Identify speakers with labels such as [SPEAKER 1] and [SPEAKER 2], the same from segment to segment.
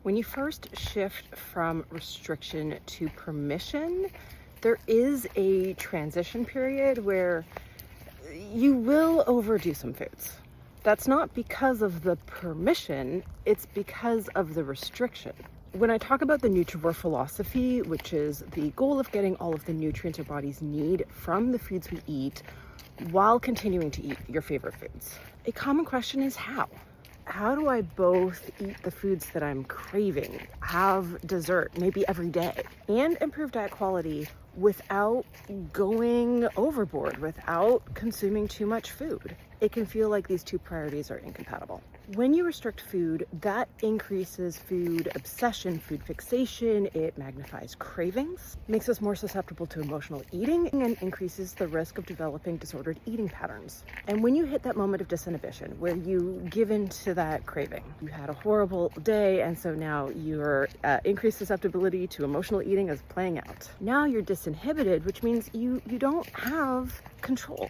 [SPEAKER 1] When you first shift from restriction to permission, there is a transition period where you will overdo some foods. That's not because of the permission, it's because of the restriction. When I talk about the Nutrivore philosophy, which is the goal of getting all of the nutrients our bodies need from the foods we eat while continuing to eat your favorite foods, a common question is how? How do I both eat the foods that I'm craving, have dessert maybe every day, and improve diet quality without going overboard, without consuming too much food? It can feel like these two priorities are incompatible. When you restrict food, that increases food obsession, food fixation, it magnifies cravings, makes us more susceptible to emotional eating, and increases the risk of developing disordered eating patterns. And when you hit that moment of disinhibition, where you give in to that craving, you had a horrible day, and so now your increased susceptibility to emotional eating is playing out. Now you're disinhibited, which means you don't have control.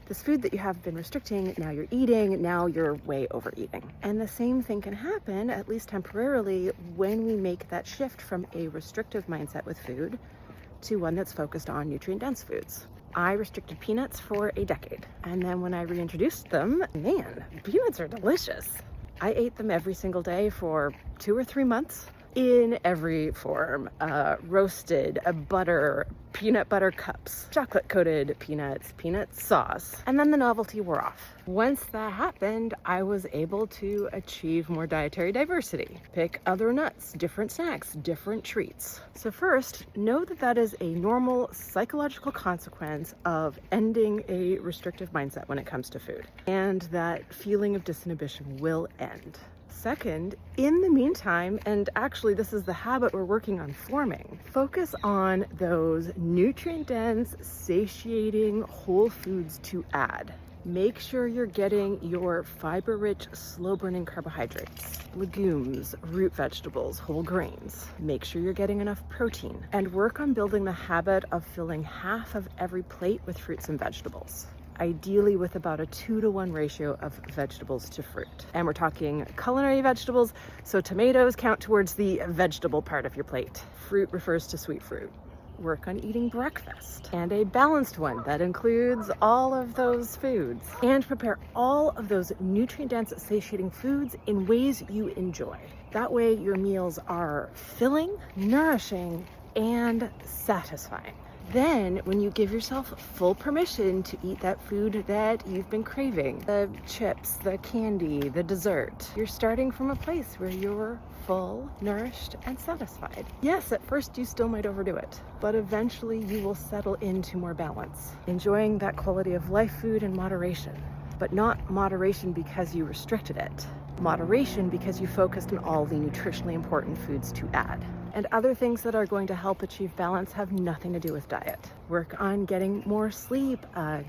[SPEAKER 1] This food that you have been restricting, now you're eating, now you're way overeating. And the same thing can happen, at least temporarily, when we make that shift from a restrictive mindset with food to one that's focused on nutrient-dense foods. I restricted peanuts for a decade, and then when I reintroduced them, man, peanuts are delicious. I ate them every single day for 2 or 3 months in every form, roasted, butter, peanut butter cups, chocolate coated peanuts, peanut sauce, and then the novelty wore off. Once that happened, I was able to achieve more dietary diversity, pick other nuts, different snacks, different treats. So first, know that that is a normal psychological consequence of ending a restrictive mindset when it comes to food, and that feeling of disinhibition will end. Second, in the meantime, and actually this is the habit we're working on forming, focus on those nutrient-dense, satiating whole foods to add. Make sure you're getting your fiber-rich, slow-burning carbohydrates, legumes, root vegetables, whole grains. Make sure you're getting enough protein, and work on building the habit of filling half of every plate with fruits and vegetables, ideally with about a 2-to-1 ratio of vegetables to fruit. And we're talking culinary vegetables, so tomatoes count towards the vegetable part of your plate. Fruit refers to sweet fruit. Work on eating breakfast, and a balanced one that includes all of those foods. And prepare all of those nutrient-dense, satiating foods in ways you enjoy. That way your meals are filling, nourishing, and satisfying. Then, when you give yourself full permission to eat that food that you've been craving, the chips, the candy, the dessert, you're starting from a place where you're full, nourished, and satisfied. Yes, at first you still might overdo it, but eventually you will settle into more balance, enjoying that quality of life food in moderation, but not moderation because you restricted it. Moderation because you focused on all the nutritionally important foods to add. And other things that are going to help achieve balance have nothing to do with diet. Work on getting more sleep,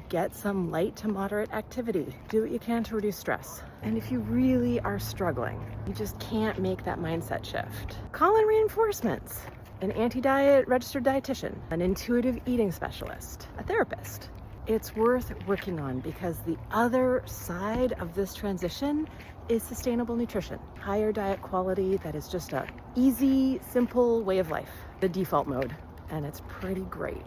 [SPEAKER 1] get some light to moderate activity. Do what you can to reduce stress. And if you really are struggling, you just can't make that mindset shift, call in reinforcements. An anti-diet registered dietitian, an intuitive eating specialist, a therapist. It's worth working on because the other side of this transition is sustainable nutrition, higher diet quality that is just a easy, simple way of life, the default mode, and it's pretty great.